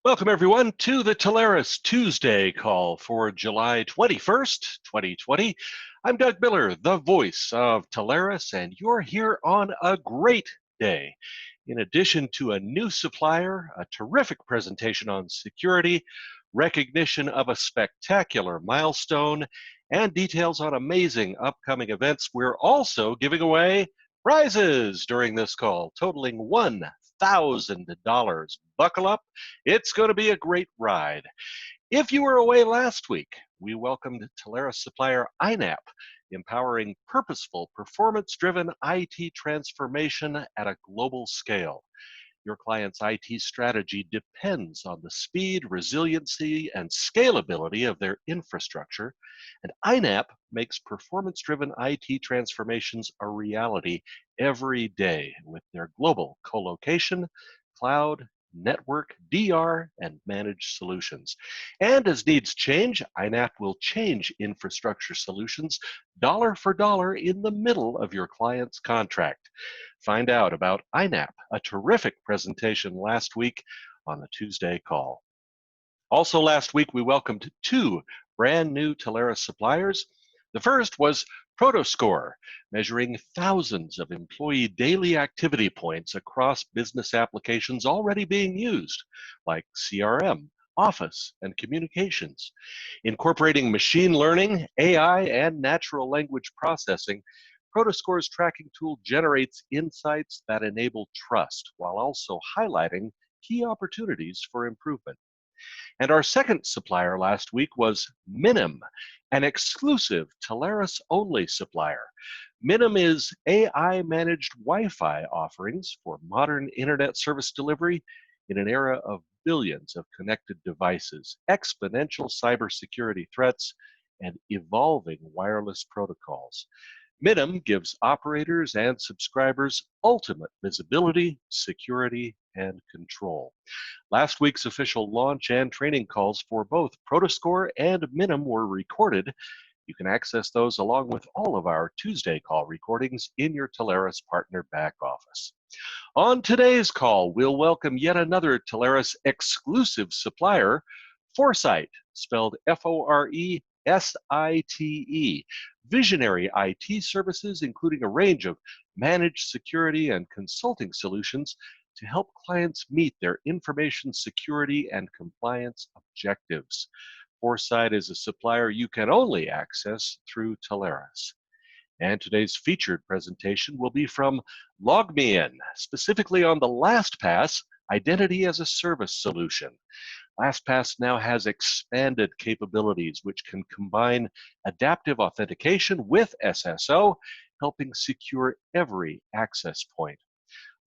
Welcome, everyone, to the Telarus Tuesday call for July 21st, 2020. I'm Doug Miller, the voice of Telarus, and you're here on a great day. In addition to a new supplier, a terrific presentation on security, recognition of a spectacular milestone, and details on amazing upcoming events, we're also giving away prizes during this call, totaling $1,000. Buckle up. It's going to be a great ride. If you were away last week, we welcomed Telarus supplier INAP, empowering purposeful, performance-driven IT transformation at a global scale. Your client's IT strategy depends on the speed, resiliency, and scalability of their infrastructure, and INAP makes performance-driven IT transformations a reality every day with their global co-location, cloud, network, DR, and managed solutions. And as needs change, INAP will change infrastructure solutions dollar for dollar in the middle of your client's contract. Find out about INAP, a terrific presentation last week on the Tuesday call. Also last week, we welcomed two brand new Telarus suppliers. The first was Protoscore, measuring thousands of employee daily activity points across business applications already being used, like CRM, Office, and communications. Incorporating machine learning, AI, and natural language processing, Protoscore's tracking tool generates insights that enable trust while also highlighting key opportunities for improvement. And our second supplier last week was Minim, an exclusive Telarus-only supplier. Minim is AI-managed Wi-Fi offerings for modern internet service delivery in an era of billions of connected devices, exponential cybersecurity threats, and evolving wireless protocols. Minim gives operators and subscribers ultimate visibility, security, and control. Last week's official launch and training calls for both Protoscore and Minim were recorded. You can access those along with all of our Tuesday call recordings in your Telarus partner back office. On today's call, we'll welcome yet another Telarus exclusive supplier, Foresight, spelled Foresite, visionary IT services, including a range of managed security and consulting solutions to help clients meet their information security and compliance objectives. Foresight is a supplier you can only access through Telarus. And today's featured presentation will be from LogMeIn, specifically on the LastPass Identity as a Service solution. LastPass now has expanded capabilities which can combine adaptive authentication with SSO, helping secure every access point.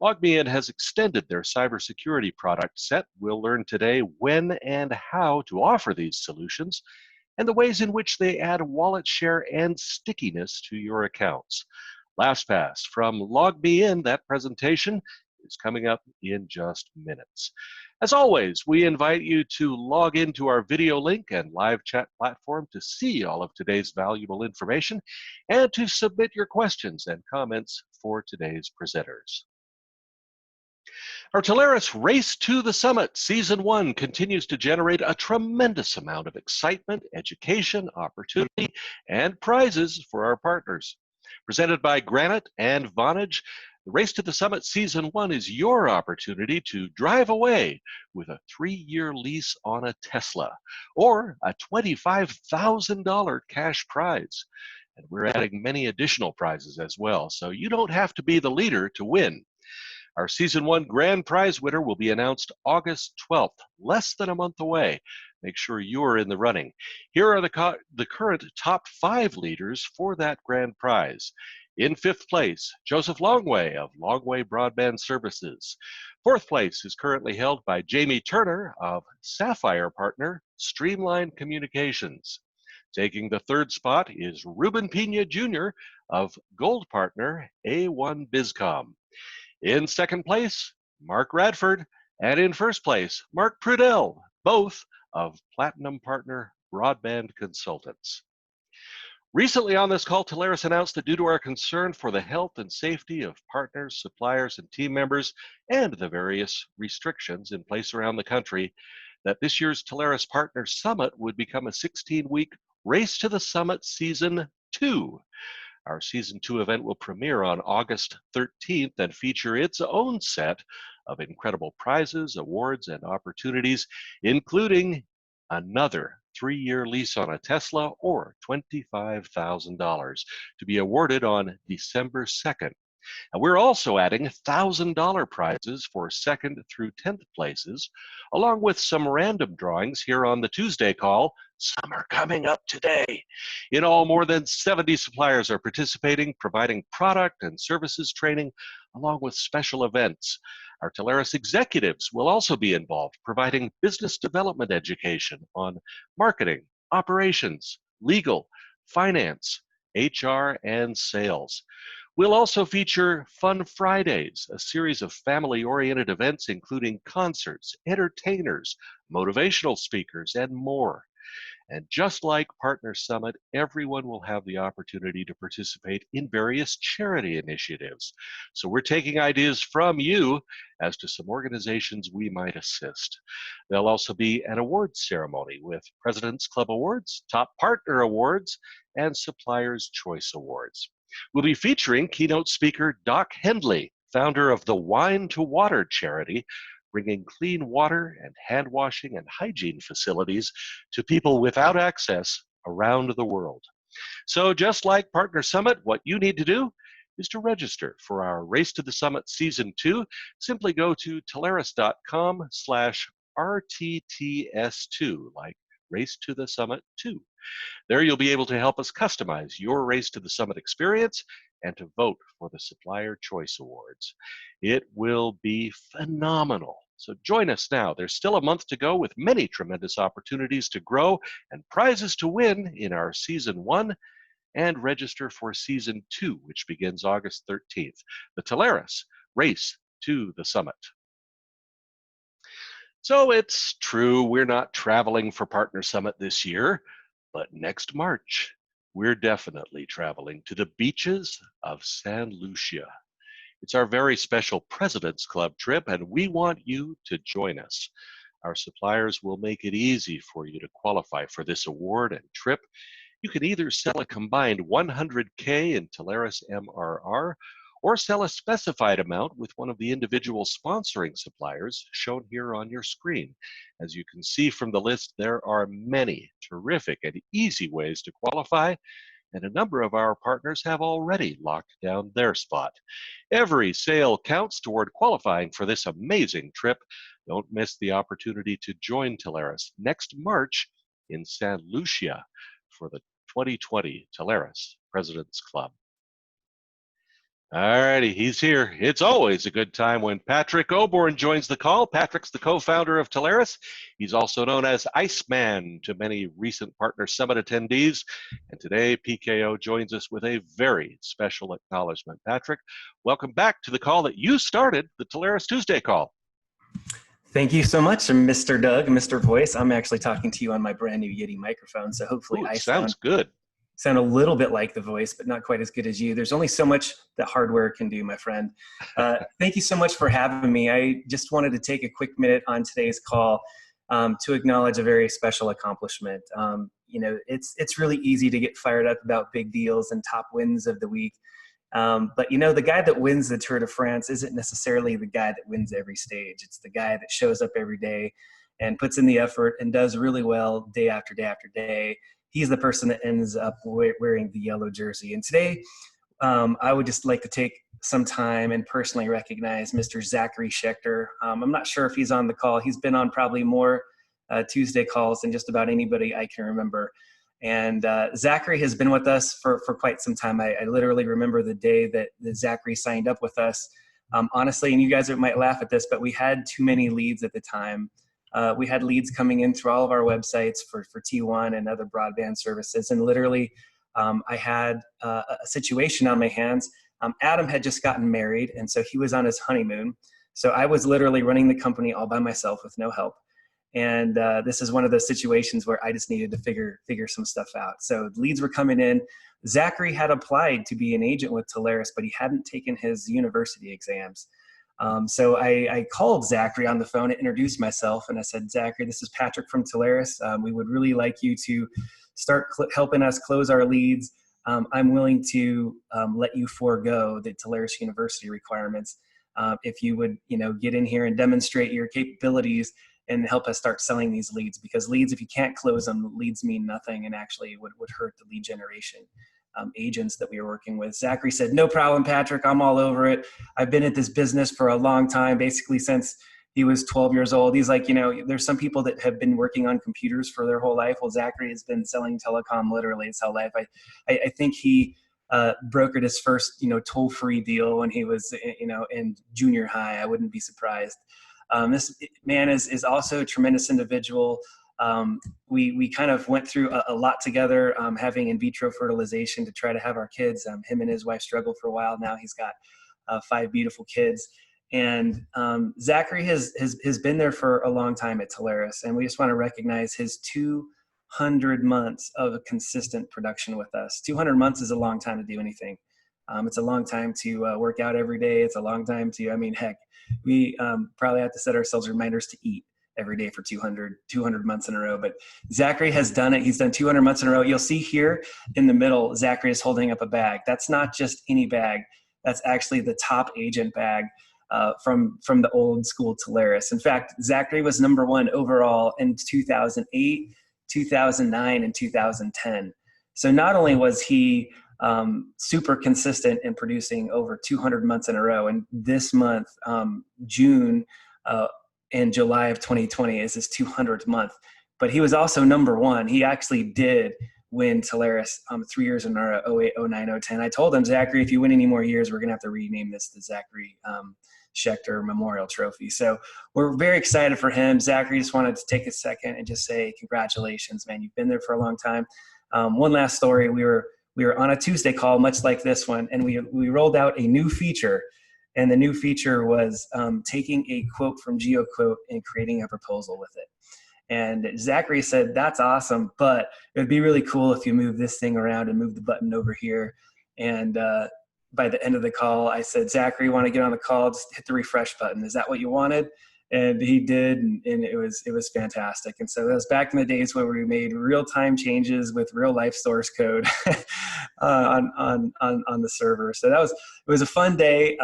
LogMeIn has extended their cybersecurity product set. We'll learn today when and how to offer these solutions and the ways in which they add wallet share and stickiness to your accounts. LastPass from LogMeIn, that presentation is coming up in just minutes. As always, we invite you to log into our video link and live chat platform to see all of today's valuable information and to submit your questions and comments for today's presenters. Our Telarus Race to the Summit Season 1 continues to generate a tremendous amount of excitement, education, opportunity, and prizes for our partners. Presented by Granite and Vonage, the Race to the Summit Season 1 is your opportunity to drive away with a 3-year lease on a Tesla or a $25,000 cash prize. And we're adding many additional prizes as well, so you don't have to be the leader to win. Our Season 1 grand prize winner will be announced August 12th, less than a month away. Make sure you're in the running. Here are the current top 5 leaders for that grand prize. In 5th place, Joseph Longway of Longway Broadband Services. 4th place is currently held by Jamie Turner of Sapphire Partner, Streamline Communications. Taking the 3rd spot is Ruben Pena Jr. of Gold Partner, A1 Bizcom. In 2nd place, Mark Radford, and in 1st place, Mark Prudell, both of Platinum Partner Broadband Consultants. Recently on this call, Telarus announced that due to our concern for the health and safety of partners, suppliers, and team members, and the various restrictions in place around the country, that this year's Telarus Partner Summit would become a 16-week Race to the Summit Season 2. Our Season 2 event will premiere on August 13th and feature its own set of incredible prizes, awards, and opportunities, including another 3-year lease on a Tesla or $25,000 to be awarded on December 2nd. And we're also adding $1,000 prizes for 2nd through 10th places, along with some random drawings here on the Tuesday call. Some are coming up today. In all, more than 70 suppliers are participating, providing product and services training, along with special events. Our Telarus executives will also be involved, providing business development education on marketing, operations, legal, finance, HR, and sales. We'll also feature Fun Fridays, a series of family-oriented events including concerts, entertainers, motivational speakers, and more. And just like Partner Summit, everyone will have the opportunity to participate in various charity initiatives. So we're taking ideas from you as to some organizations we might assist. There'll also be an awards ceremony with President's Club Awards, Top Partner Awards, and Supplier's Choice Awards. We'll be featuring keynote speaker Doc Hendley, founder of the Wine to Water charity, bringing clean water and hand washing and hygiene facilities to people without access around the world. So just like Partner Summit, what you need to do is to register for our Race to the Summit Season 2. Simply go to Telarus.com/RTTS2, like Race to the Summit 2. There you'll be able to help us customize your Race to the Summit experience and to vote for the Supplier Choice Awards. It will be phenomenal. So join us now. There's still a month to go with many tremendous opportunities to grow and prizes to win in our Season 1, and register for Season 2, which begins August 13th. The Telarus Race to the Summit. So it's true, we're not traveling for Partner Summit this year, but next March, we're definitely traveling to the beaches of San Lucia. It's our very special President's Club trip, and we want you to join us. Our suppliers will make it easy for you to qualify for this award and trip. You can either sell a combined $100K in Telarus MRR, or sell a specified amount with one of the individual sponsoring suppliers shown here on your screen. As you can see from the list, there are many terrific and easy ways to qualify, and a number of our partners have already locked down their spot. Every sale counts toward qualifying for this amazing trip. Don't miss the opportunity to join Telarus next March in San Lucia for the 2020 Telarus President's Club. All righty, he's here. It's always a good time when Patrick Oborn joins the call. Patrick's the co-founder of Telarus. He's also known as Iceman to many recent Partner Summit attendees. And today, PKO joins us with a very special acknowledgement. Patrick, welcome back to the call that you started, the Telarus Tuesday call. Thank you so much, Mr. Doug, Mr. Voice. I'm actually talking to you on my brand new Yeti microphone, so hopefully I sounds good. Sound a little bit like the Voice, but not quite as good as you. There's only so much that hardware can do, my friend. Thank you so much for having me. I just wanted to take a quick minute on today's call to acknowledge a very special accomplishment. You know, it's really easy to get fired up about big deals and top wins of the week. But you know, the guy that wins the Tour de France isn't necessarily the guy that wins every stage. It's the guy that shows up every day and puts in the effort and does really well day after day after day. He's the person that ends up wearing the yellow jersey. And today, I would just like to take some time and personally recognize Mr. Zachary Schechter. I'm not sure if he's on the call. He's been on probably more Tuesday calls than just about anybody I can remember. And Zachary has been with us for quite some time. I literally remember the day that Zachary signed up with us. Honestly, and you guys might laugh at this, but we had too many leads at the time. We had leads coming in through all of our websites for T1 and other broadband services. And literally, I had a situation on my hands. Adam had just gotten married, and so he was on his honeymoon. So I was literally running the company all by myself with no help. And this is one of those situations where I just needed to figure some stuff out. So leads were coming in. Zachary had applied to be an agent with Telarus, but he hadn't taken his university exams. So I called Zachary on the phone and introduced myself, and I said, Zachary, this is Patrick from Telarus. We would really like you to start helping us close our leads. I'm willing to let you forego the Telarus University requirements if you would, get in here and demonstrate your capabilities and help us start selling these leads. Because leads, if you can't close them, leads mean nothing and actually would hurt the lead generation agents that we were working with. Zachary said, no problem, Patrick, I'm all over it. I've been at this business for a long time, basically since he was 12 years old. He's like, there's some people that have been working on computers for their whole life. Well, Zachary has been selling telecom literally his whole life. I think he brokered his first, toll-free deal when he was, in junior high. I wouldn't be surprised. This man is also a tremendous individual. We kind of went through a lot together, having in vitro fertilization to try to have our kids. Him and his wife struggled for a while. Now he's got 5 beautiful kids. And Zachary has been there for a long time at Telarus, and we just want to recognize his 200 months of consistent production with us. 200 months is a long time to do anything. It's a long time to work out every day. It's a long time to, heck, we probably have to set ourselves reminders to eat every day for 200 months in a row. But Zachary has done it. He's done 200 months in a row. You'll see here in the middle, Zachary is holding up a bag. That's not just any bag. That's actually the top agent bag from the old school Telarus. In fact, Zachary was #1 overall in 2008, 2009, and 2010. So not only was he super consistent in producing over 200 months in a row, and this month, June and July of 2020 is his 200th month, but he was also #1. He actually did win Telarus 3 years in a row, 08, 09, 010. I told him, Zachary, if you win any more years, we're going to have to rename this the Zachary Schechter Memorial Trophy. So we're very excited for him. Zachary, just wanted to take a second and just say congratulations, man. You've been there for a long time. One last story. We were on a Tuesday call, much like this one, and we rolled out a new feature. And the new feature was taking a quote from GeoQuote and creating a proposal with it. And Zachary said, that's awesome, but it would be really cool if you move this thing around and move the button over here. And by the end of the call, I said, Zachary, you want to get on the call? Just hit the refresh button. Is that what you wanted? And he did, and it was fantastic. And so that was back in the days where we made real-time changes with real-life source code on the server. So it was a fun day.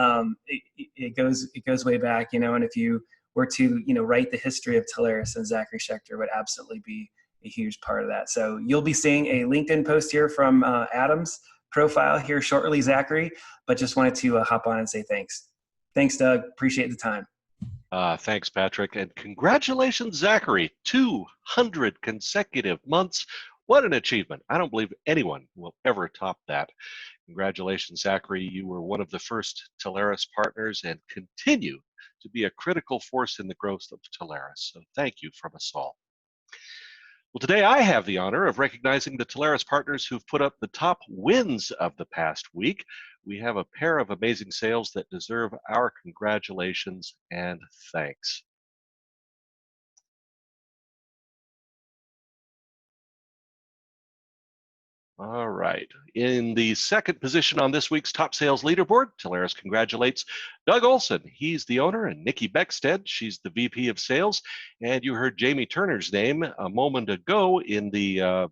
It goes way back, and if you were to write the history of Telarus, and Zachary Schechter would absolutely be a huge part of that. So you'll be seeing a LinkedIn post here from Adam's profile here shortly, Zachary. But just wanted to hop on and say thanks. Thanks, Doug. Appreciate the time. Thanks, Patrick, and congratulations, Zachary. 200 consecutive months. What an achievement. I don't believe anyone will ever top that. Congratulations, Zachary. You were one of the first Telarus partners and continue to be a critical force in the growth of Telarus. So thank you from us all. Well, today I have the honor of recognizing the Telarus partners who've put up the top wins of the past week. We have a pair of amazing sales that deserve our congratulations and thanks. All right. In the second position on this week's top sales leaderboard, Telarus congratulates Doug Olson. He's the owner, and Nikki Beckstead, she's the VP of Sales. And you heard Jamie Turner's name a moment ago in the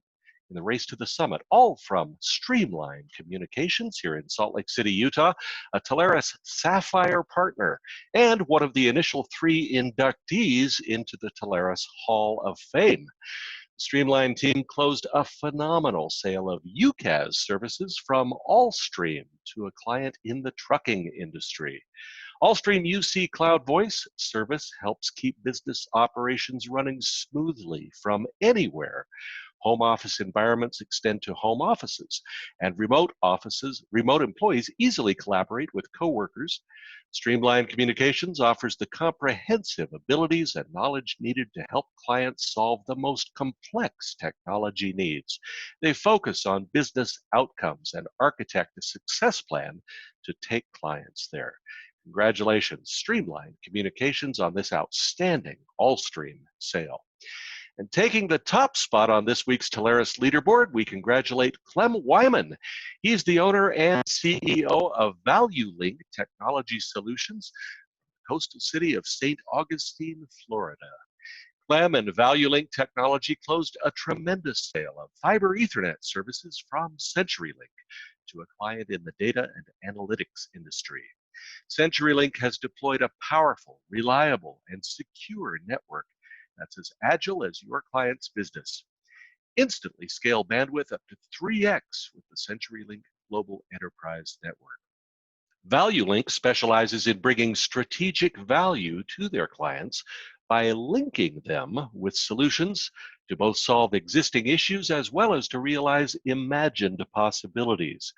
race to the summit, all from Streamline Communications here in Salt Lake City, Utah, a Telarus Sapphire partner, and one of the initial 3 inductees into the Telarus Hall of Fame. The Streamline team closed a phenomenal sale of UCaaS services from Allstream to a client in the trucking industry. Allstream UC Cloud Voice service helps keep business operations running smoothly from anywhere. Home office environments extend to home offices, and remote employees easily collaborate with coworkers. Streamline Communications offers the comprehensive abilities and knowledge needed to help clients solve the most complex technology needs. They focus on business outcomes and architect a success plan to take clients there. Congratulations, Streamline Communications, on this outstanding Allstream sale. And taking the top spot on this week's Telarus leaderboard, we congratulate Clem Wyman. He's the owner and CEO of ValueLink Technology Solutions, coastal city of St. Augustine, Florida. Clem and ValueLink Technology closed a tremendous sale of fiber Ethernet services from CenturyLink to a client in the data and analytics industry. CenturyLink has deployed a powerful, reliable, and secure network that's as agile as your client's business. Instantly scale bandwidth up to 3x with the CenturyLink Global Enterprise Network. ValueLink specializes in bringing strategic value to their clients by linking them with solutions to both solve existing issues as well as to realize imagined possibilities.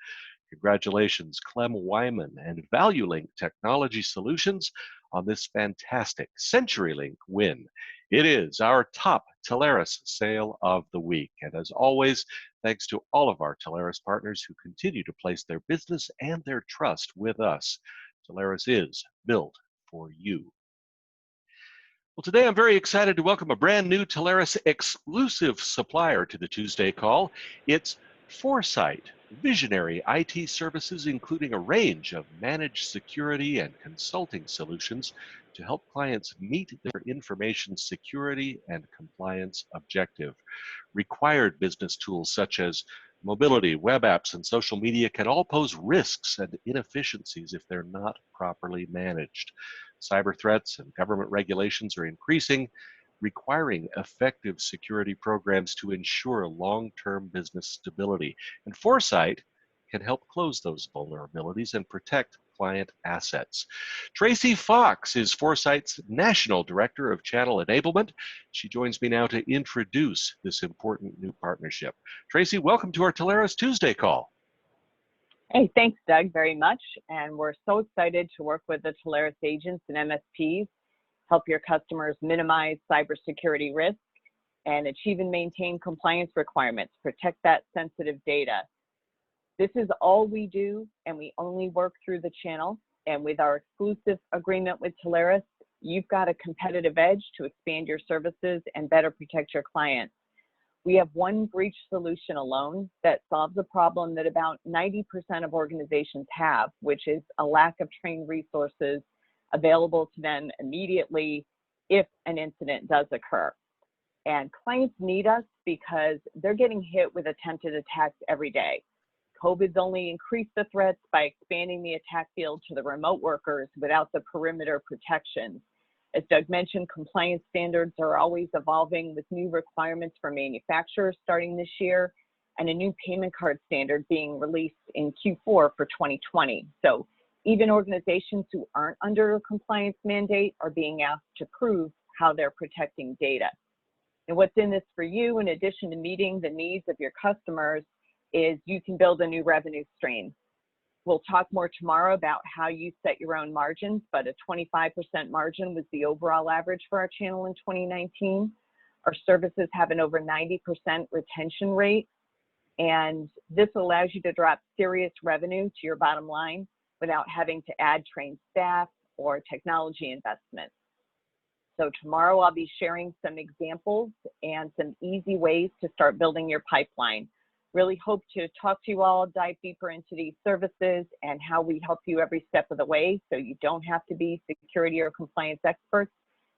Congratulations, Clem Wyman and ValueLink Technology Solutions on this fantastic CenturyLink win. It is our top Telarus sale of the week. And as always, thanks to all of our Telarus partners who continue to place their business and their trust with us. Telarus is built for you. Well, today I'm very excited to welcome a brand new Telarus exclusive supplier to the Tuesday call. It's Foresight, visionary IT services, including a range of managed security and consulting solutions to help clients meet their information security and compliance objective. Required business tools such as mobility, web apps, and social media can all pose risks and inefficiencies if they're not properly managed. Cyber threats and government regulations are increasing, requiring effective security programs to ensure long-term business stability. And Foresight can help close those vulnerabilities and protect client assets. Tracy Fox is Foresight's National Director of Channel Enablement. She joins me now to introduce this important new partnership. Tracy, welcome to our Telarus Tuesday call. Hey, thanks, Doug, very much. And we're so excited to work with the Telarus agents and MSPs, help your customers minimize cybersecurity risk and achieve and maintain compliance requirements, protect that sensitive data. This is all we do, and we only work through the channel. And with our exclusive agreement with Telarus, you've got a competitive edge to expand your services and better protect your clients. We have one breach solution alone that solves a problem that about 90% of organizations have, which is a lack of trained resources available to them immediately if an incident does occur. And clients need us because they're getting hit with attempted attacks every day. COVID's only increased the threats by expanding the attack field to the remote workers without the perimeter protections. As Doug mentioned, compliance standards are always evolving with new requirements for manufacturers starting this year and a new payment card standard being released in Q4 for 2020. So even organizations who aren't under a compliance mandate are being asked to prove how they're protecting data. And what's in this for you, in addition to meeting the needs of your customers, is you can build a new revenue stream. We'll talk more tomorrow about how you set your own margins, but a 25% margin was the overall average for our channel in 2019. Our services have an over 90% retention rate, and this allows you to drop serious revenue to your bottom line without having to add trained staff or technology investments. So tomorrow I'll be sharing some examples and some easy ways to start building your pipeline. Really hope to talk to you all, dive deeper into these services and how we help you every step of the way so you don't have to be security or compliance experts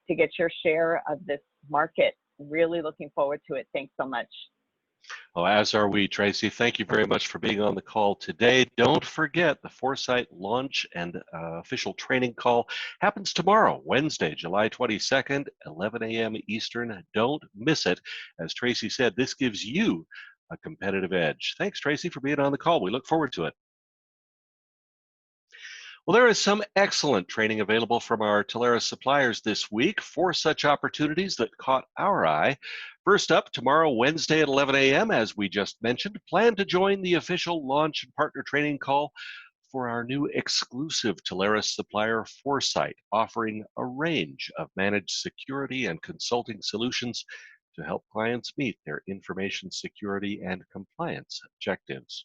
to get your share of this market. Really looking forward to it. Thanks so much. Well, as are we, Tracy. Thank you very much for being on the call today. Don't forget the Foresight launch and official training call happens tomorrow, Wednesday, July 22nd, 11 a.m. Eastern. Don't miss it. As Tracy said, this gives you a competitive edge. Thanks, Tracy, for being on the call. We look forward to it. Well, there is some excellent training available from our Telarus suppliers this week. 4 such opportunities that caught our eye. First up, tomorrow, Wednesday at 11 a.m., as we just mentioned, plan to join the official launch and partner training call for our new exclusive Telarus supplier, Foresight, offering a range of managed security and consulting solutions to help clients meet their information security and compliance objectives.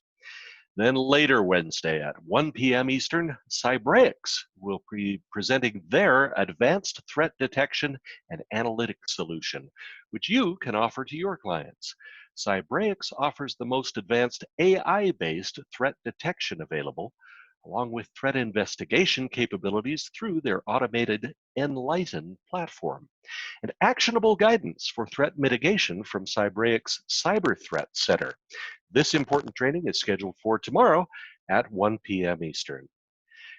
Then later Wednesday at 1 p.m. Eastern, Cybraics will be presenting their advanced threat detection and analytics solution, which you can offer to your clients. Cybraics offers the most advanced AI-based threat detection available, along with threat investigation capabilities through their automated Enlighten platform, and actionable guidance for threat mitigation from Cybraic's Cyber Threat Center. This important training is scheduled for tomorrow at 1 p.m. Eastern.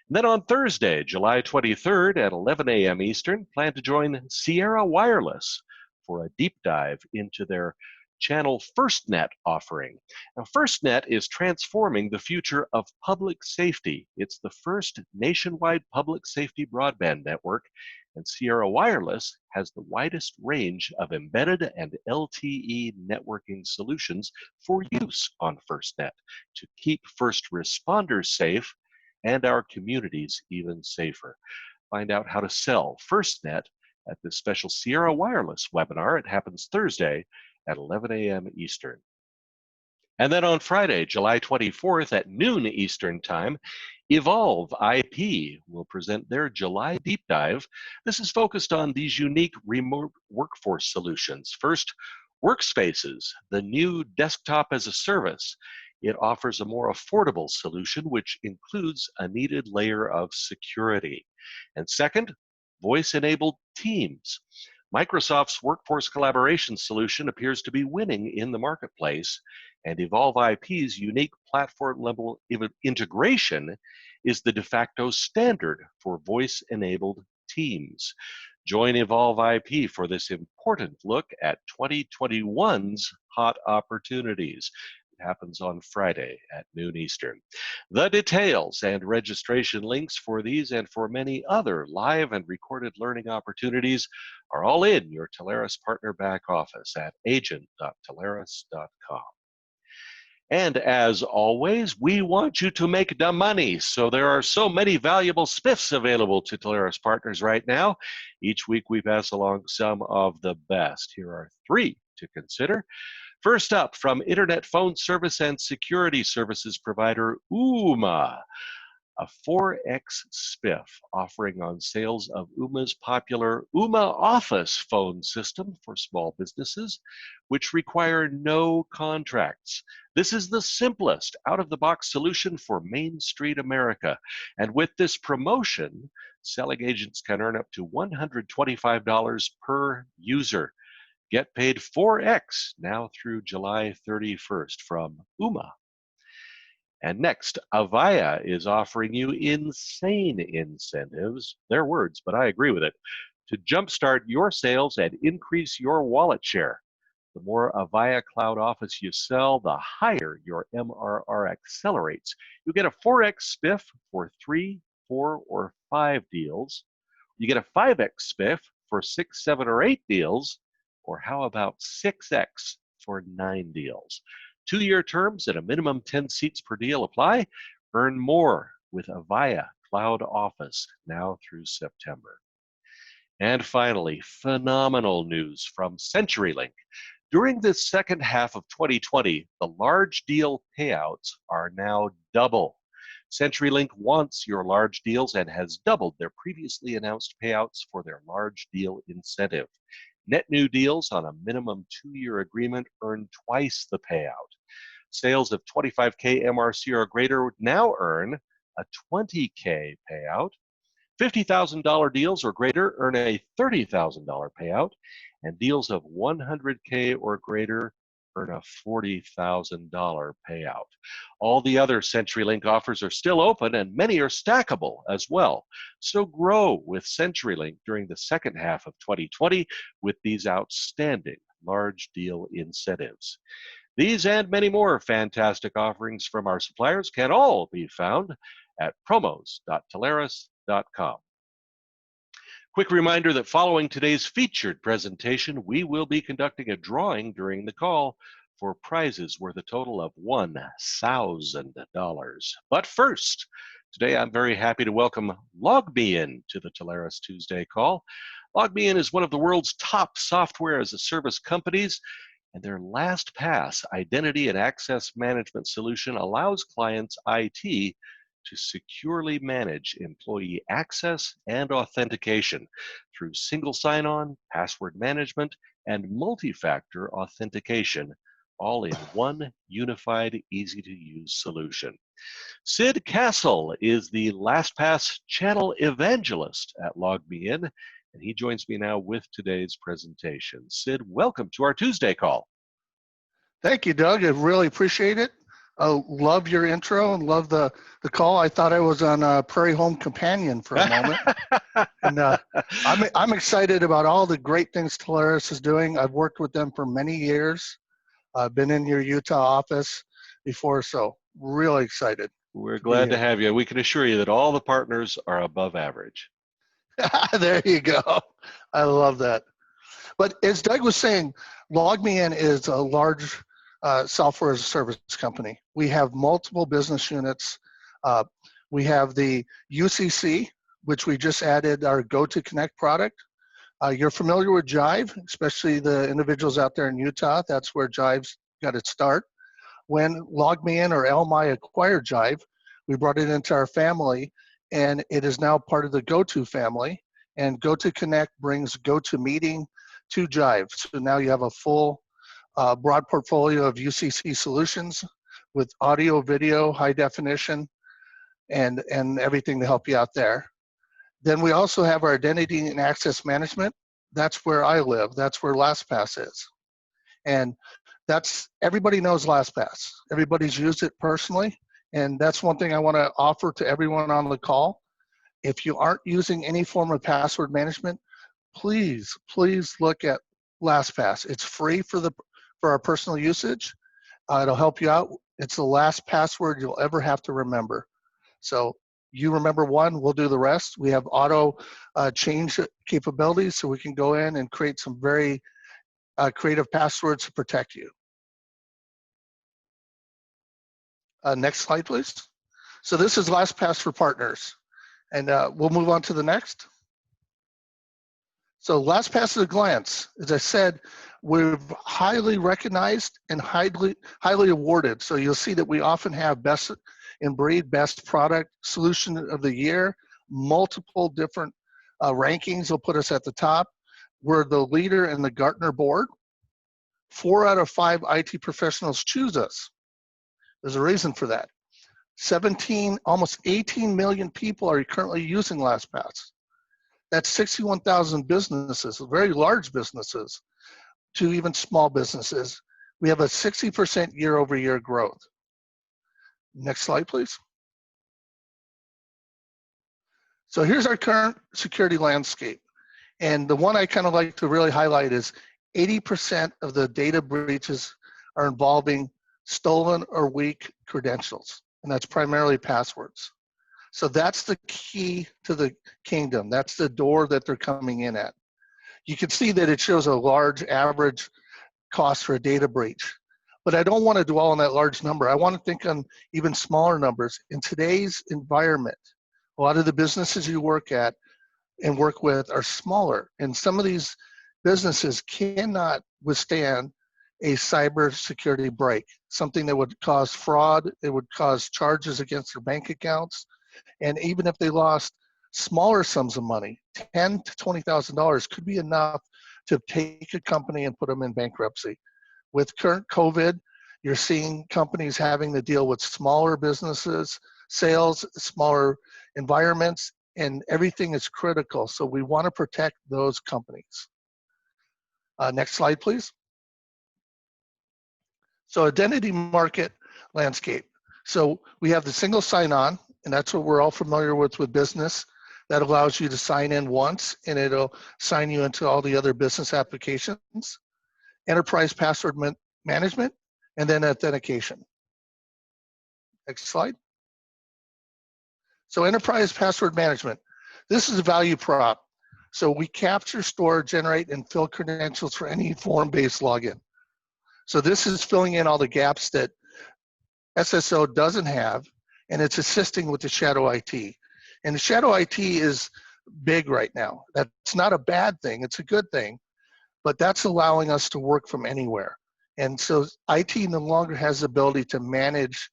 And then on Thursday, July 23rd at 11 a.m. Eastern, plan to join Sierra Wireless for a deep dive into their channel FirstNet offering. Now, FirstNet is transforming the future of public safety. It's the first nationwide public safety broadband network, and Sierra Wireless has the widest range of embedded and LTE networking solutions for use on FirstNet to keep first responders safe and our communities even safer. Find out how to sell FirstNet at this special Sierra Wireless webinar. It happens Thursday at 11 a.m. Eastern. And then on Friday, July 24th at noon Eastern Time, Evolve IP will present their July Deep Dive. This is focused on these unique remote workforce solutions. First, Workspaces, the new desktop as a service. It offers a more affordable solution, which includes a needed layer of security. And second, voice-enabled Teams. Microsoft's workforce collaboration solution appears to be winning in the marketplace, and Evolve IP's unique platform-level integration is the de facto standard for voice-enabled Teams. Join Evolve IP for this important look at 2021's hot opportunities. It happens on Friday at noon Eastern. The details and registration links for these and for many other live and recorded learning opportunities are all in your Telarus partner back office at agent.telarus.com. And as always, we want you to make the money. So there are so many valuable spiffs available to Telarus partners right now. Each week we pass along some of the best. Here are three to consider. First up, from Internet Phone Service and Security Services provider Ooma, a 4x spiff offering on sales of Ooma's popular Ooma Office phone system for small businesses, which require no contracts. This is the simplest out-of-the-box solution for Main Street America. And with this promotion, selling agents can earn up to $125 per user. Get paid 4x now through July 31st from Ooma. And next, Avaya is offering you insane incentives, their words, but I agree with it, to jumpstart your sales and increase your wallet share. The more Avaya Cloud Office you sell, the higher your MRR accelerates. You get a 4x spiff for 3, 4, or 5 deals. You get a 5x spiff for 6, 7, or 8 deals. Or how about 6x for 9 deals? 2-year terms and a minimum 10 seats per deal apply. Earn more with Avaya Cloud Office now through September. And finally, phenomenal news from CenturyLink. During this second half of 2020, the large deal payouts are now double. CenturyLink wants your large deals and has doubled their previously announced payouts for their large deal incentive. Net new deals on a minimum 2-year agreement earn twice the payout. Sales of 25K MRC or greater now earn a 20K payout. $50,000 deals or greater earn a $30,000 payout, and deals of 100K or greater earn a $40,000 payout. All the other CenturyLink offers are still open, and many are stackable as well. So grow with CenturyLink during the second half of 2020 with these outstanding large deal incentives. These and many more fantastic offerings from our suppliers can all be found at promos.telarus.com. Quick reminder that following today's featured presentation, we will be conducting a drawing during the call for prizes worth a total of $1,000. But first, today I'm very happy to welcome LogMeIn to the Telarus Tuesday call. LogMeIn is one of the world's top software as a service companies, and their LastPass identity and access management solution allows clients' IT to securely manage employee access and authentication through single sign-on, password management, and multi-factor authentication, all in one unified, easy-to-use solution. Sid Castle is the LastPass channel evangelist at LogMeIn, and he joins me now with today's presentation. Sid, welcome to our Tuesday call. Thank you, Doug. I really appreciate it. I love your intro and love the call. I thought I was on Prairie Home Companion for a moment. And I'm excited about all the great things Telarus is doing. I've worked with them for many years. I've been in your Utah office before, so really excited. We're glad to have you. We can assure you that all the partners are above average. There you go. I love that. But as Doug was saying, LogMeIn is a large software as a service company. We have multiple business units. We have the UCC, which we just added our Go-to-Connect product. You're familiar with Jive, especially the individuals out there in Utah. That's where Jive's got its start. When LogMeIn or LMI acquired Jive, we brought it into our family, and it is now part of the Go-to family. And Go-to-Connect brings GoToMeeting to Jive. So now you have a full broad portfolio of UCC solutions with audio, video, high definition, and everything to help you out there. Then we also have our identity and access management. That's where I live. That's where LastPass is. And everybody knows LastPass. Everybody's used it personally. And that's one thing I want to offer to everyone on the call. If you aren't using any form of password management, please look at LastPass. It's free for our personal usage. It'll help you out. It's the last password you'll ever have to remember. So you remember one, we'll do the rest. We have auto change capabilities, so we can go in and create some very creative passwords to protect you. Next slide, please. So this is LastPass for partners. And we'll move on to the next. So LastPass at a glance. As I said, we're highly recognized and highly awarded. So you'll see that we often have best in breed, best product, solution of the year, multiple different rankings will put us at the top. We're the leader in the Gartner board. 4 out of 5 IT professionals choose us. There's a reason for that. Almost 18 million people are currently using LastPass. That's 61,000 businesses, very large businesses, to even small businesses. We have a 60% year-over-year growth. Next slide, please. So here's our current security landscape. And the one I kind of like to really highlight is 80% of the data breaches are involving stolen or weak credentials. And that's primarily passwords. So that's the key to the kingdom. That's the door that they're coming in at. You can see that it shows a large average cost for a data breach. But I don't want to dwell on that large number. I want to think on even smaller numbers. In today's environment, a lot of the businesses you work at and work with are smaller. And some of these businesses cannot withstand a cybersecurity break, something that would cause fraud, it would cause charges against their bank accounts. And even if they lost smaller sums of money, $10,000 to $20,000 could be enough to take a company and put them in bankruptcy. With current COVID, you're seeing companies having to deal with smaller businesses, sales, smaller environments, and everything is critical. So we want to protect those companies. Next slide, please. So identity market landscape. So we have the single sign-on, and that's what we're all familiar with business. That allows you to sign in once, and it'll sign you into all the other business applications. Enterprise password management, and then authentication. Next slide. So enterprise password management. This is a value prop. So we capture, store, generate, and fill credentials for any form-based login. So this is filling in all the gaps that SSO doesn't have, and it's assisting with the shadow IT. And the shadow IT is big right now. That's not a bad thing, it's a good thing, but that's allowing us to work from anywhere. And so IT no longer has the ability to manage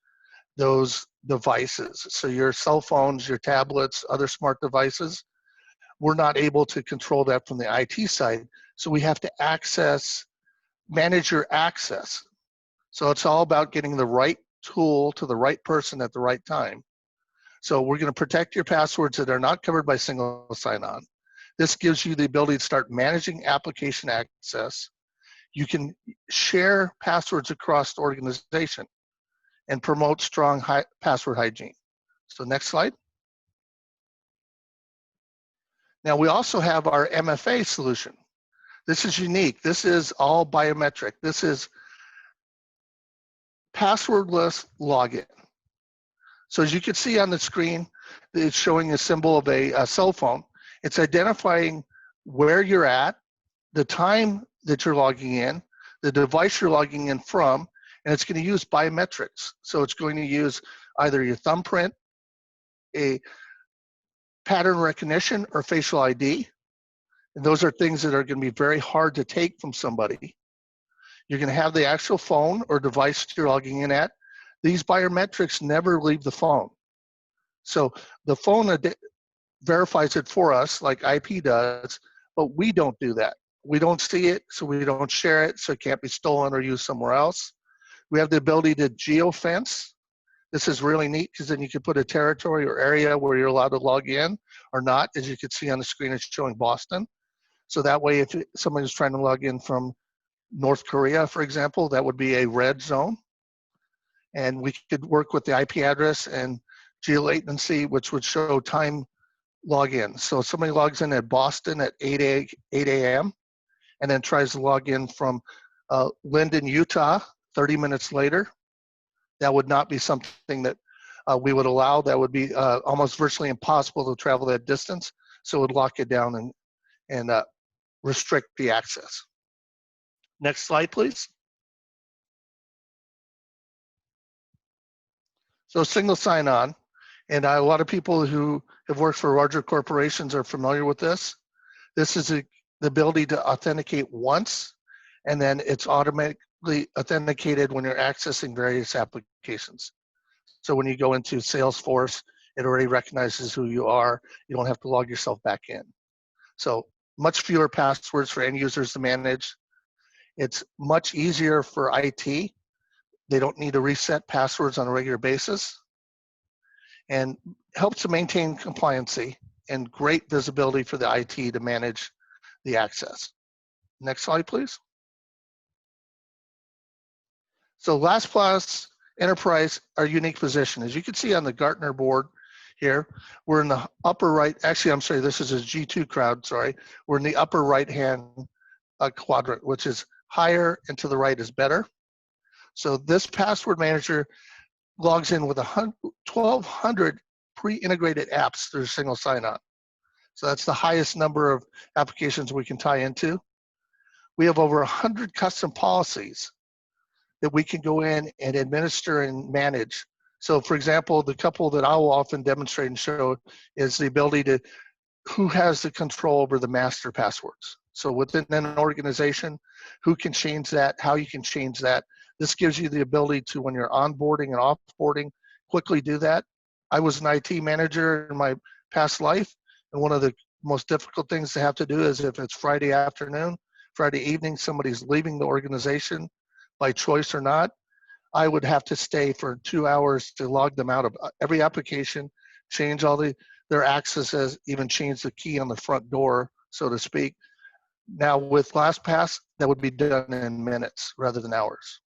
those devices. So your cell phones, your tablets, other smart devices, we're not able to control that from the IT side. So we have to manage your access. So it's all about getting the right tool to the right person at the right time. So we're going to protect your passwords that are not covered by single sign-on. This gives you the ability to start managing application access. You can share passwords across the organization and promote strong password hygiene. So next slide. Now we also have our MFA solution. This is unique. This is all biometric. This is passwordless login. So as you can see on the screen, it's showing a symbol of a cell phone. It's identifying where you're at, the time that you're logging in, the device you're logging in from, and it's going to use biometrics. So it's going to use either your thumbprint, a pattern recognition, or facial ID. And those are things that are going to be very hard to take from somebody. You're going to have the actual phone or device you're logging in at. These biometrics never leave the phone. So the phone verifies it for us like IP does, but we don't do that. We don't see it, so we don't share it, so it can't be stolen or used somewhere else. We have the ability to geofence. This is really neat because then you can put a territory or area where you're allowed to log in or not. As you can see on the screen, it's showing Boston. So that way, if somebody's trying to log in from North Korea, for example, that would be a red zone. And we could work with the IP address and geolatency, which would show time login. So if somebody logs in at Boston at 8 a.m. and then tries to log in from Linden, Utah, 30 minutes later, that would not be something that we would allow. That would be almost virtually impossible to travel that distance. So it would lock it down and restrict the access. Next slide, please. So single sign-on, and a lot of people who have worked for larger corporations are familiar with this. This is the ability to authenticate once, and then it's automatically authenticated when you're accessing various applications. So when you go into Salesforce, it already recognizes who you are. You don't have to log yourself back in. So much fewer passwords for end users to manage. It's much easier for IT. They don't need to reset passwords on a regular basis, and helps to maintain compliancy and great visibility for the IT to manage the access. Next slide, please. So LastPass Enterprise, our unique position. As you can see on the Gartner board here, we're in the upper right, actually, I'm sorry, this is a G2 crowd, sorry. We're in the upper right-hand quadrant, which is higher and to the right is better. So this password manager logs in with 1,200 pre-integrated apps through single sign-on. So that's the highest number of applications we can tie into. We have over 100 custom policies that we can go in and administer and manage. So for example, the couple that I will often demonstrate and show is the ability to, who has the control over the master passwords. So within an organization, who can change that, how you can change that. This gives you the ability to, when you're onboarding and offboarding, quickly do that. I was an IT manager in my past life, and one of the most difficult things to have to do is if it's Friday afternoon, Friday evening, somebody's leaving the organization by choice or not, I would have to stay for 2 hours to log them out of every application, change all their accesses, even change the key on the front door, so to speak. Now with LastPass, that would be done in minutes rather than hours.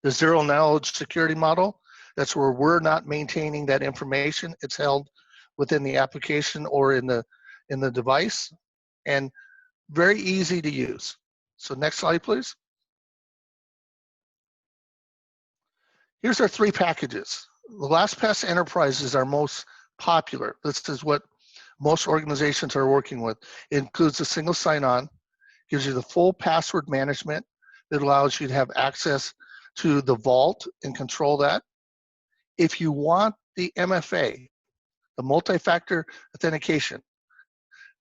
The zero knowledge security model, that's where we're not maintaining that information. It's held within the application or in the device, and very easy to use. So next slide, please. Here's our 3 packages. The LastPass Enterprise is our most popular. This is what most organizations are working with. It includes a single sign-on, gives you the full password management that allows you to have access to the vault and control that. If you want the MFA, the multi-factor authentication,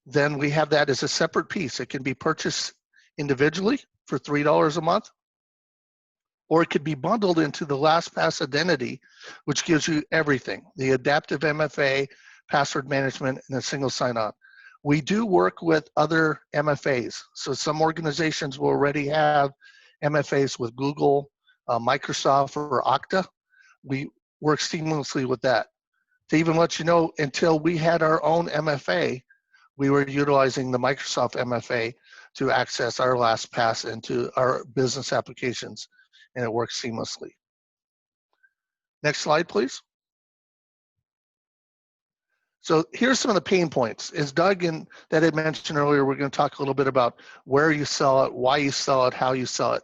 then we have that as a separate piece. It can be purchased individually for $3 a month, or it could be bundled into the LastPass identity, which gives you everything, the adaptive MFA, password management, and a single sign-on. We do work with other MFAs. So some organizations will already have MFAs with Google, Microsoft or Okta, we work seamlessly with that. To even let you know, until we had our own MFA, we were utilizing the Microsoft MFA to access our LastPass into our business applications, and it works seamlessly. Next slide, please. So here's some of the pain points. As Doug and that had mentioned earlier, we're going to talk a little bit about where you sell it, why you sell it, how you sell it.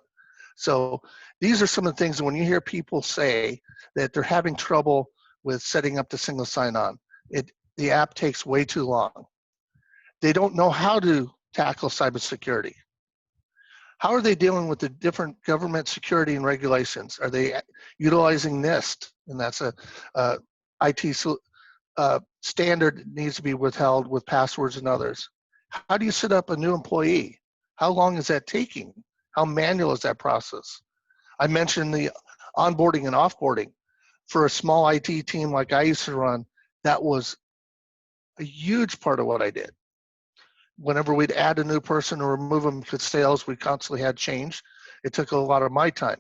So these are some of the things that when you hear people say that they're having trouble with setting up the single sign-on, the app takes way too long. They don't know how to tackle cybersecurity. How are they dealing with the different government security and regulations? Are they utilizing NIST? And that's a IT standard needs to be withheld with passwords and others. How do you set up a new employee? How long is that taking? How manual is that process? I mentioned the onboarding and offboarding. For a small IT team like I used to run, that was a huge part of what I did. Whenever we'd add a new person or remove them because sales, we constantly had change. It took a lot of my time.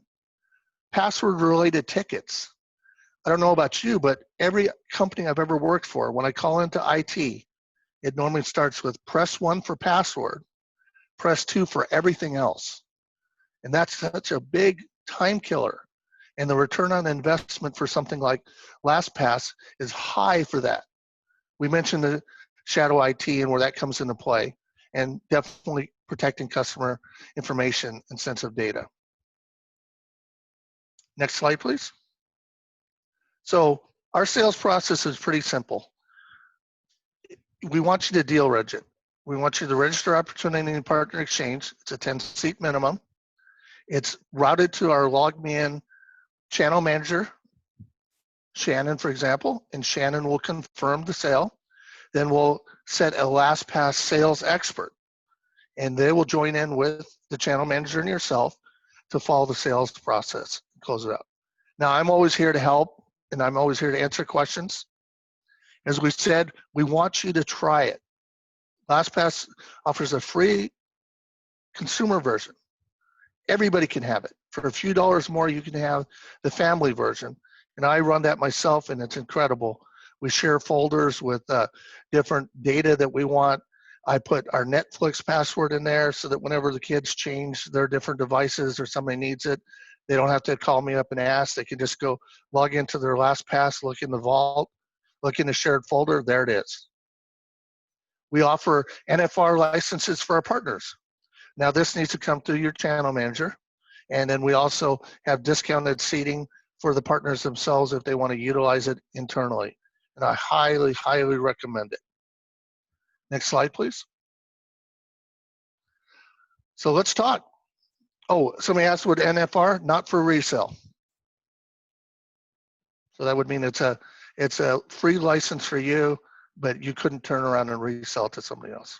Password related tickets. I don't know about you, but every company I've ever worked for, when I call into IT, it normally starts with press 1 for password, press 2 for everything else. And that's such a big time killer. And the return on investment for something like LastPass is high for that. We mentioned the shadow IT and where that comes into play, and definitely protecting customer information and sensitive data. Next slide, please. So our sales process is pretty simple. We want you to deal reg it. We want you to register opportunity and partner exchange. It's a 10-seat minimum. It's routed to our LogMeIn channel manager, Shannon, for example, and Shannon will confirm the sale. Then we'll set a LastPass sales expert, and they will join in with the channel manager and yourself to follow the sales process and close it out. Now, I'm always here to help, and I'm always here to answer questions. As we said, we want you to try it. LastPass offers a free consumer version. Everybody can have it. For a few dollars more, you can have the family version. And I run that myself, and it's incredible. We share folders with different data that we want. I put our Netflix password in there so that whenever the kids change their different devices or somebody needs it, they don't have to call me up and ask. They can just go log into their LastPass, look in the vault, look in the shared folder, there it is. We offer NFR licenses for our partners. Now this needs to come through your channel manager. And then we also have discounted seating for the partners themselves if they want to utilize it internally. And I highly, highly recommend it. Next slide, please. So let's talk. Oh, somebody asked what NFR, not for resale. So that would mean it's a free license for you, but you couldn't turn around and resell it to somebody else.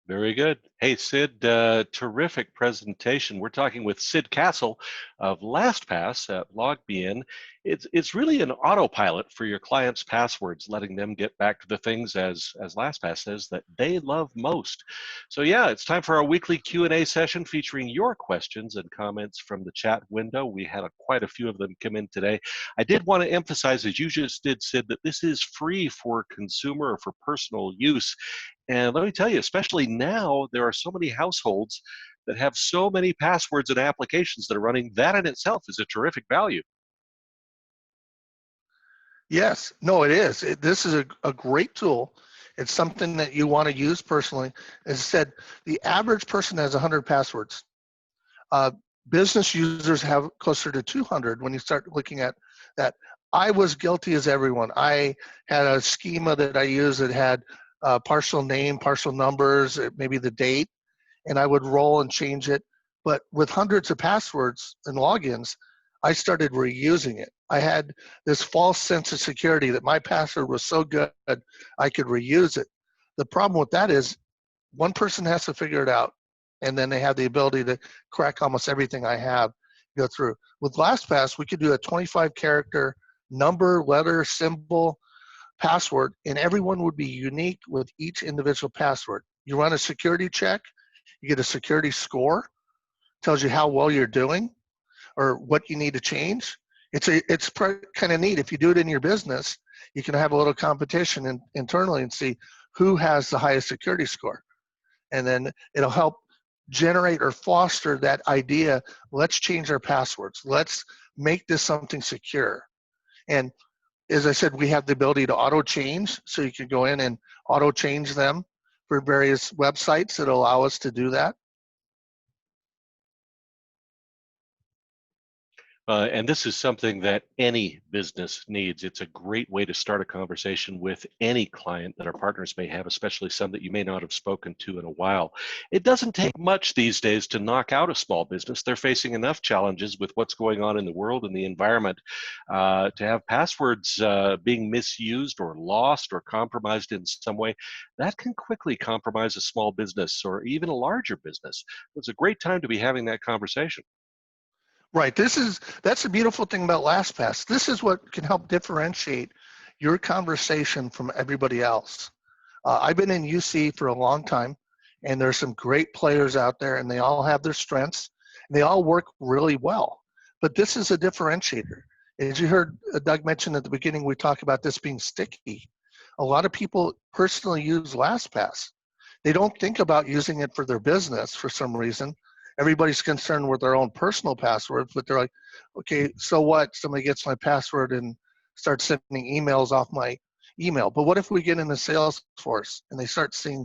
Very good. Hey, Sid, terrific presentation. We're talking with Sid Castle of LastPass at LogMeIn. It's really an autopilot for your clients' passwords, letting them get back to the things, as LastPass says, that they love most. So yeah, it's time for our weekly Q&A session featuring your questions and comments from the chat window. We had quite a few of them come in today. I did want to emphasize, as you just did, Sid, that this is free for consumer or for personal use. And let me tell you, especially now, there are so many households that have so many passwords and applications that are running. That in itself is a terrific value. Yes, no, it is. This is a great tool. It's something that you want to use personally. As I said, the average person has 100 passwords. Business users have closer to 200 when you start looking at that. I was guilty as everyone. I had a schema that I used that had partial name, partial numbers, maybe the date, and I would roll and change it. But with hundreds of passwords and logins, I started reusing it. I had this false sense of security that my password was so good I could reuse it. The problem with that is one person has to figure it out, and then they have the ability to crack almost everything I have, go through. With LastPass, we could do a 25-character number, letter, symbol, password, and everyone would be unique with each individual password. You run a security check, you get a security score, tells you how well you're doing or what you need to change. It's kind of neat. If you do it in your business, you can have a little competition internally and see who has the highest security score. And then it'll help generate or foster that idea, let's change our passwords. Let's make this something secure. And as I said, we have the ability to auto change, so you can go in and auto change them for various websites that allow us to do that. And this is something that any business needs. It's a great way to start a conversation with any client that our partners may have, especially some that you may not have spoken to in a while. It doesn't take much these days to knock out a small business. They're facing enough challenges with what's going on in the world and the environment to have passwords being misused or lost or compromised in some way. That can quickly compromise a small business or even a larger business. It's a great time to be having that conversation. Right. That's the beautiful thing about LastPass. This is what can help differentiate your conversation from everybody else. I've been in UC for a long time, and there's some great players out there, and they all have their strengths, and they all work really well. But this is a differentiator. As you heard Doug mention at the beginning, we talk about this being sticky. A lot of people personally use LastPass. They don't think about using it for their business for some reason. Everybody's concerned with their own personal passwords, but they're like, okay, so what? Somebody gets my password and starts sending emails off my email. But what if we get into Salesforce and they start seeing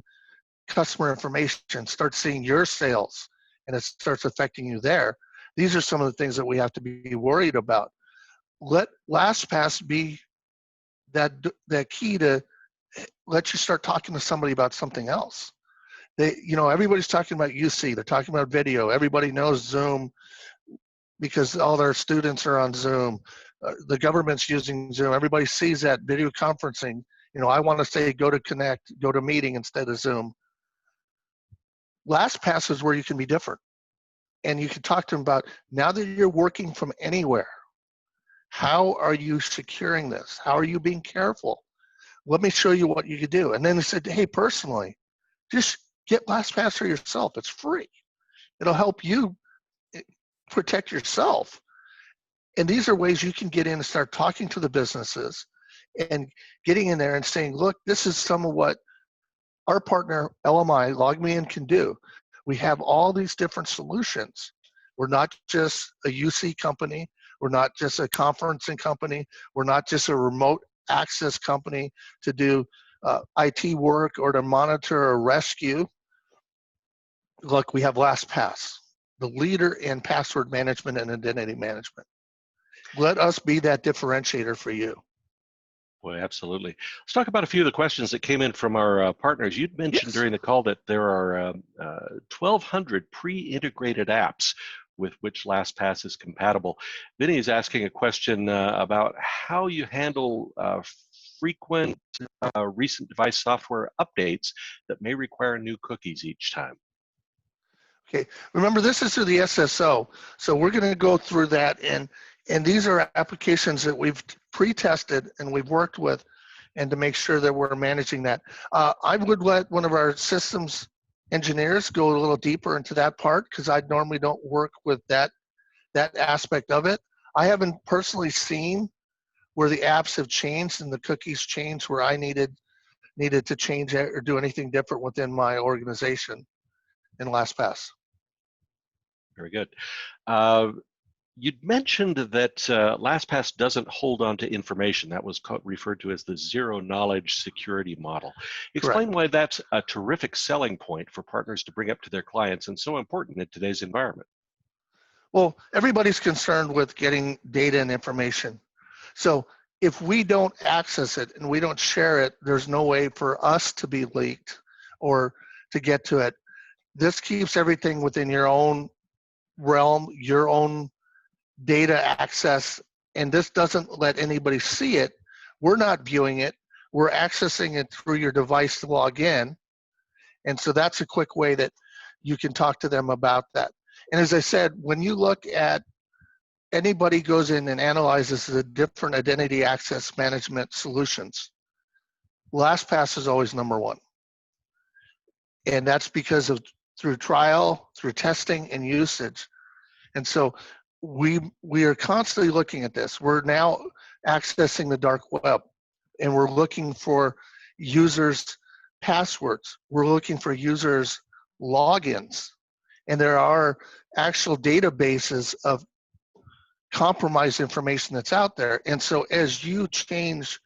customer information, start seeing your sales, and it starts affecting you there? These are some of the things that we have to be worried about. Let LastPass be that key to let you start talking to somebody about something else. Everybody's talking about UC. They're talking about video. Everybody knows Zoom because all their students are on Zoom. The government's using Zoom. Everybody sees that video conferencing. I want to say go to Connect, go to Meeting instead of Zoom. LastPass is where you can be different. And you can talk to them about, now that you're working from anywhere, how are you securing this? How are you being careful? Let me show you what you could do. And then they said, hey, personally, just get LastPass for yourself. It's free. It'll help you protect yourself. And these are ways you can get in and start talking to the businesses and getting in there and saying, look, this is some of what our partner LMI, LogMeIn, can do. We have all these different solutions. We're not just a UC company. We're not just a conferencing company. We're not just a remote access company to do IT work or to monitor or rescue. Look, we have LastPass, the leader in password management and identity management. Let us be that differentiator for you. Boy, absolutely. Let's talk about a few of the questions that came in from our partners. You'd mentioned during the call that there are 1,200 pre-integrated apps with which LastPass is compatible. Vinny is asking a question about how you handle frequent recent device software updates that may require new cookies each time. Okay, remember this is through the SSO, so we're going to go through that, and these are applications that we've pre-tested and we've worked with, and to make sure that we're managing that. I would let one of our systems engineers go a little deeper into that part, because I normally don't work with that aspect of it. I haven't personally seen where the apps have changed and the cookies changed where I needed to change it or do anything different within my organization in LastPass. Very good. You'd mentioned that LastPass doesn't hold on to information. That was referred to as the zero-knowledge security model. Explain why that's a terrific selling point for partners to bring up to their clients and so important in today's environment. Well, everybody's concerned with getting data and information. So if we don't access it and we don't share it, there's no way for us to be leaked or to get to it. This keeps everything within your own realm, your own data access, and this doesn't let anybody see it. We're not viewing it. We're accessing it through your device to log in. And so that's a quick way that you can talk to them about that. And as I said, when you look at anybody goes in and analyzes the different identity access management solutions, LastPass is always number one. And that's because of through trial, through testing and usage. And so we are constantly looking at this. We're now accessing the dark web, and we're looking for users' passwords. We're looking for users' logins. And there are actual databases of compromised information that's out there. And so as you change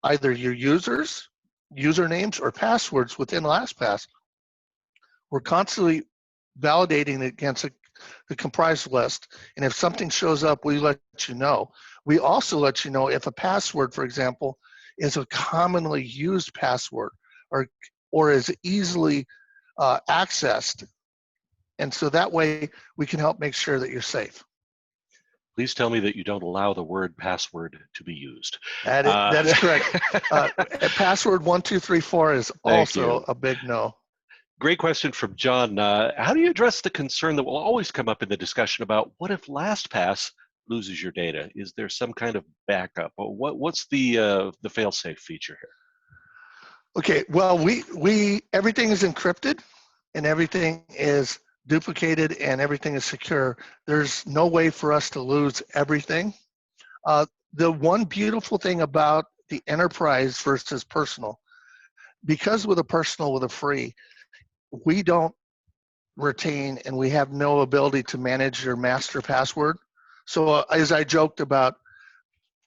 either your users, usernames, or passwords within LastPass, we're constantly validating it against the comprise list. And if something shows up, we let you know. We also let you know if a password, for example, is a commonly used password or is easily accessed. And so that way we can help make sure that you're safe. Please tell me that you don't allow the word password to be used. That is correct. Password 1234 is also a big no. Great question from John. How do you address the concern that will always come up in the discussion about what if LastPass loses your data? Is there some kind of backup? What's the fail-safe feature here? Okay, well, we everything is encrypted and everything is duplicated and everything is secure. There's no way for us to lose everything. The one beautiful thing about the enterprise versus personal, because with a personal, with a free, we don't retain and we have no ability to manage your master password. So as I joked about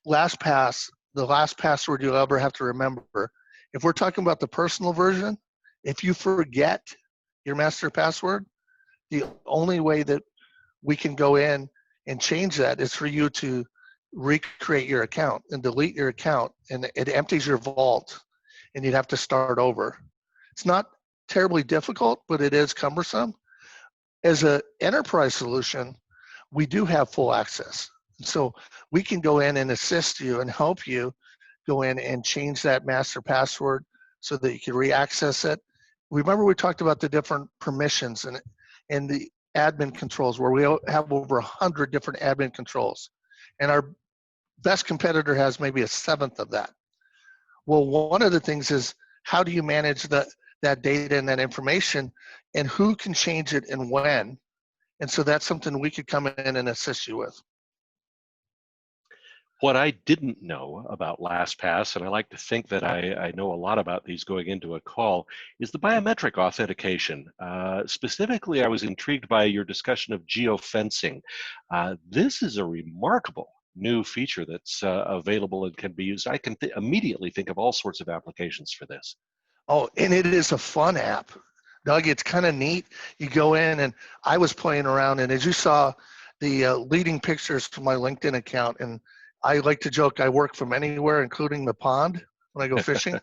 LastPass, the last password you'll ever have to remember, if we're talking about the personal version, if you forget your master password, the only way that we can go in and change that is for you to recreate your account and delete your account, and it empties your vault and you'd have to start over. It's not terribly difficult, but it is cumbersome. As an enterprise solution, we do have full access. So we can go in and assist you and help you go in and change that master password so that you can re-access it. Remember we talked about the different permissions and the admin controls, where we have over 100 different admin controls. And our best competitor has maybe a seventh of that. Well, one of the things is, how do you manage that data and that information, and who can change it and when? And so that's something we could come in and assist you with. What I didn't know about LastPass, and I like to think that I know a lot about these going into a call, is the biometric authentication. Specifically, I was intrigued by your discussion of geofencing. This is a remarkable new feature that's available and can be used. I can immediately think of all sorts of applications for this. Oh, and it is a fun app. Doug, it's kind of neat. You go in, and I was playing around, and as you saw the leading pictures from my LinkedIn account, and I like to joke I work from anywhere, including the pond when I go fishing.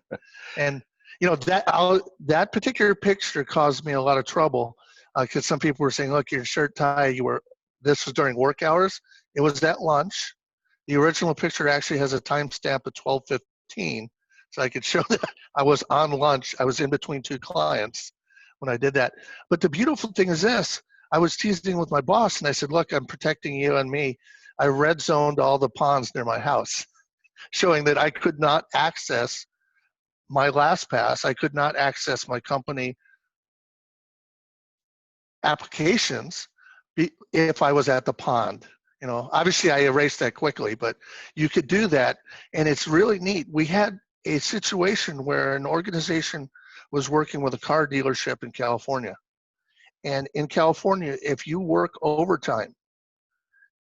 And you know, that particular picture caused me a lot of trouble because some people were saying, look, your shirt tie, this was during work hours. It was at lunch. The original picture actually has a timestamp of 12:15, so I could show that I was on lunch. I was in between two clients when I did that. But the beautiful thing is this: I was teasing with my boss, and I said, look, I'm protecting you and me. I red zoned all the ponds near my house, showing that I could not access my LastPass. I could not access my company applications if I was at the pond. You know, obviously I erased that quickly, but you could do that, and it's really neat. We had a situation where an organization was working with a car dealership in California. And in California, if you work overtime,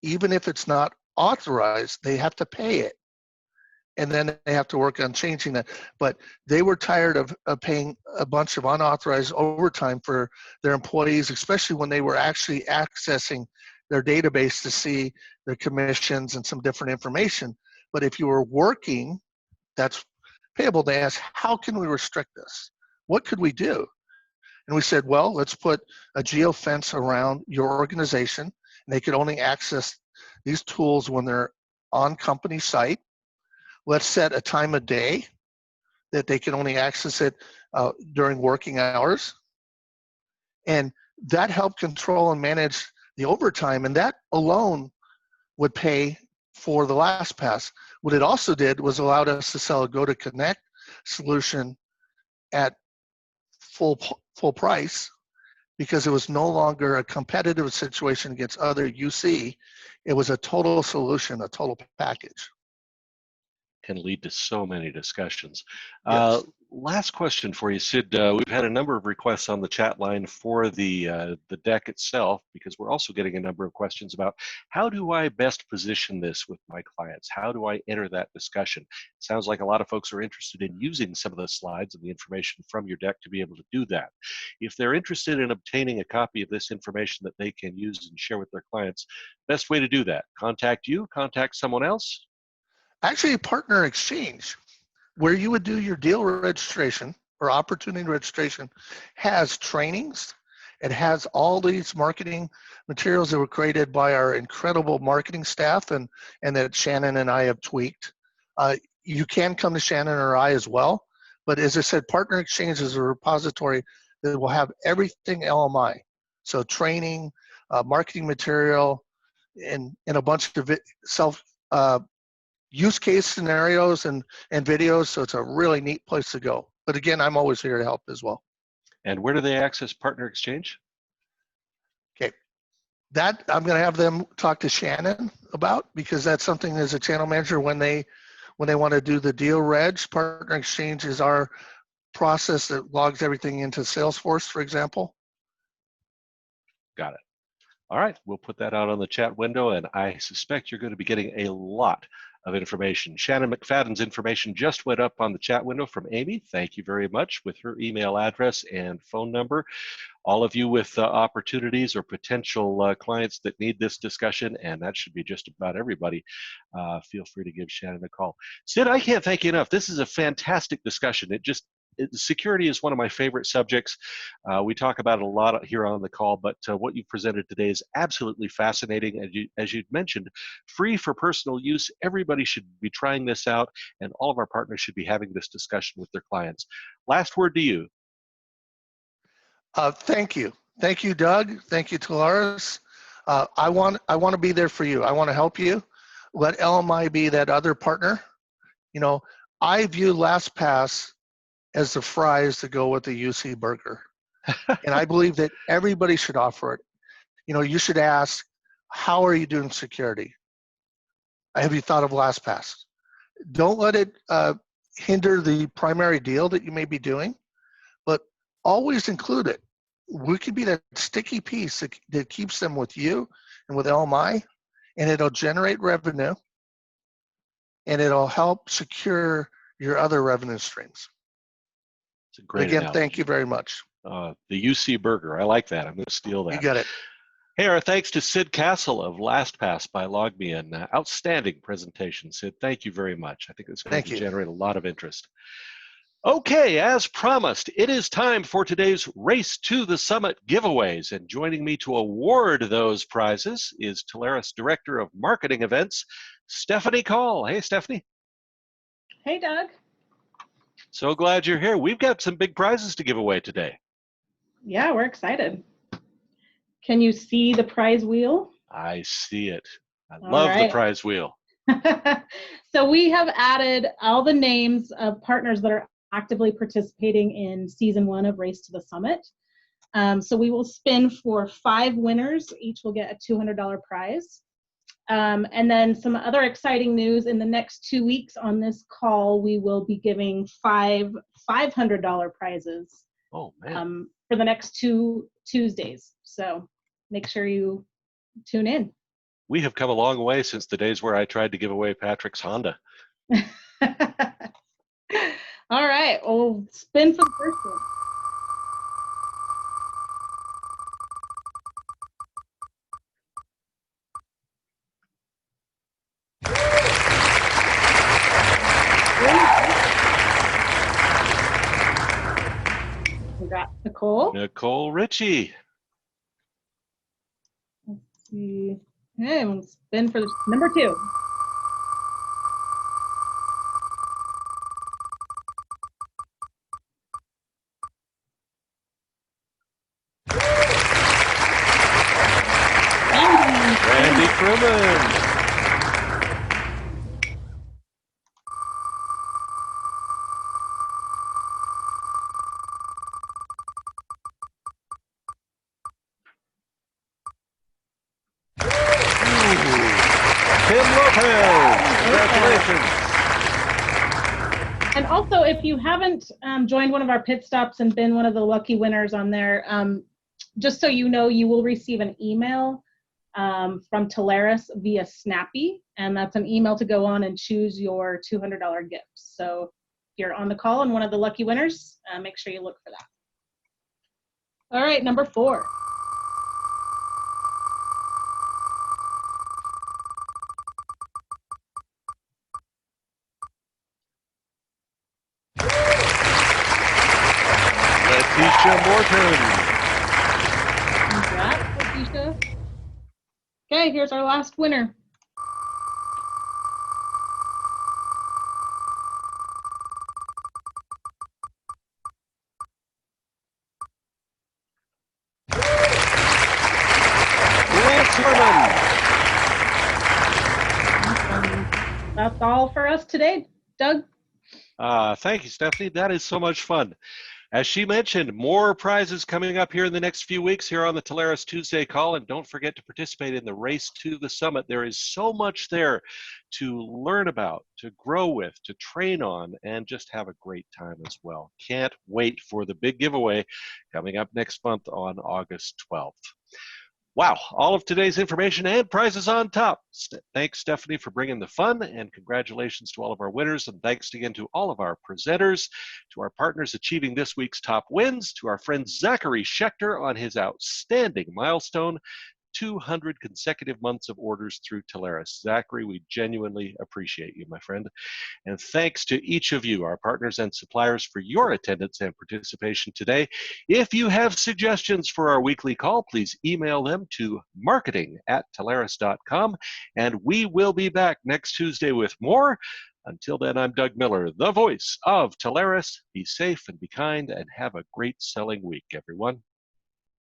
even if it's not authorized, they have to pay it. And then they have to work on changing that. But they were tired of paying a bunch of unauthorized overtime for their employees, especially when they were actually accessing their database to see their commissions and some different information. But if you were working, that's payable. They asked, how can we restrict this? What could we do? And we said, well, let's put a geofence around your organization, and they could only access these tools when they're on company site. Let's set a time of day that they can only access it during working hours. And that helped control and manage the overtime, and that alone would pay for the LastPass. What it also did was allowed us to sell a go-to-connect solution at full price, because it was no longer a competitive situation against other UC. It was a total solution, a total package. Can lead to so many discussions. Yes. Last question for you, Sid. We've had a number of requests on the chat line for the deck itself, because we're also getting a number of questions about how do I best position this with my clients? How do I enter that discussion? It sounds like a lot of folks are interested in using some of the slides and the information from your deck to be able to do that. If they're interested in obtaining a copy of this information that they can use and share with their clients, best way to do that, contact you, contact someone else? Actually, a partner exchange, where you would do your deal registration or opportunity registration, has trainings. It has all these marketing materials that were created by our incredible marketing staff and that Shannon and I have tweaked. You can come to Shannon or I as well. But as I said, Partner Exchange is a repository that will have everything LMI. So training, marketing material, and a bunch of self use case scenarios and videos. So it's a really neat place to go. But again, I'm always here to help as well. And where do they access Partner Exchange? Okay, that I'm going to have them talk to Shannon about, because that's something as a channel manager, when they want to do the deal reg, Partner Exchange is our process that logs everything into Salesforce, for example. Got it. All right, we'll put that out on the chat window, and I suspect you're going to be getting a lot of information. Shannon McFadden's information just went up on the chat window from Amy. Thank you very much, with her email address and phone number. All of you with opportunities or potential clients that need this discussion, and that should be just about everybody, feel free to give Shannon a call. Sid, I can't thank you enough. This is a fantastic discussion. Security is one of my favorite subjects. We talk about it a lot here on the call, but what you presented today is absolutely fascinating. As you'd mentioned, free for personal use. Everybody should be trying this out, and all of our partners should be having this discussion with their clients. Last word to you. Thank you. Thank you, Doug. Thank you, Telarus. I want to be there for you. I want to help you. Let LMI be that other partner. You know, I view LastPass as the fries to go with the UC burger. And I believe that everybody should offer it. You know, you should ask, how are you doing security? Have you thought of LastPass? Don't let it hinder the primary deal that you may be doing, but always include it. We could be that sticky piece that keeps them with you and with LMI, and it'll generate revenue, and it'll help secure your other revenue streams. It's a great Again, analogy. thank you very much. The UC burger, I like that. I'm going to steal that. You got it. Hey, our thanks to Sid Castle of LastPass by LogMeIn. Outstanding presentation, Sid. Thank you very much. I think it's going to generate a lot of interest. Okay, as promised, it is time for today's Race to the Summit giveaways. And joining me to award those prizes is Telarus Director of Marketing Events, Stephanie Call. Hey, Stephanie. Hey, Doug. So glad you're here. We've got some big prizes to give away today. Yeah, we're excited. Can you see the prize wheel? I see it. I love the prize wheel. So we have added all the names of partners that are actively participating in season 1 of Race to the Summit. So we will spin for 5 winners. Each will get a $200 prize. And then some other exciting news: in the next 2 weeks on this call, we will be giving 5 $500 prizes. Oh, man. For the next 2 Tuesdays. So make sure you tune in. We have come a long way since the days where I tried to give away Patrick's Honda. All right, we'll spin for the first one. Congrats, Nicole. Nicole Ritchie. Let's see. Okay, we'll spin for number 2. Randy Crumman. And also, if you haven't joined one of our pit stops and been one of the lucky winners on there, just so you know, you will receive an email from Telarus via Snappy, and that's an email to go on and choose your $200 gift. So if you're on the call and one of the lucky winners, make sure you look for that. All right, number 4. Letitia Morton. Congrats, Letitia. Okay, here's our last winner. Lance Herman. That's all for us today, Doug. Thank you, Stephanie. That is so much fun. As she mentioned, more prizes coming up here in the next few weeks here on the Telarus Tuesday call. And don't forget to participate in the Race to the Summit. There is so much there to learn about, to grow with, to train on, and just have a great time as well. Can't wait for the big giveaway coming up next month on August 12th. Wow, all of today's information and prizes on top. Thanks, Stephanie, for bringing the fun, and congratulations to all of our winners, and thanks again to all of our presenters, to our partners achieving this week's top wins, to our friend Zachary Schechter on his outstanding milestone, 200 consecutive months of orders through Telarus. Zachary, we genuinely appreciate you, my friend. And thanks to each of you, our partners and suppliers, for your attendance and participation today. If you have suggestions for our weekly call, please email them to marketing@telarus.com, and we will be back next Tuesday with more. Until then, I'm Doug Miller, the voice of Telarus. Be safe and be kind, and have a great selling week, everyone.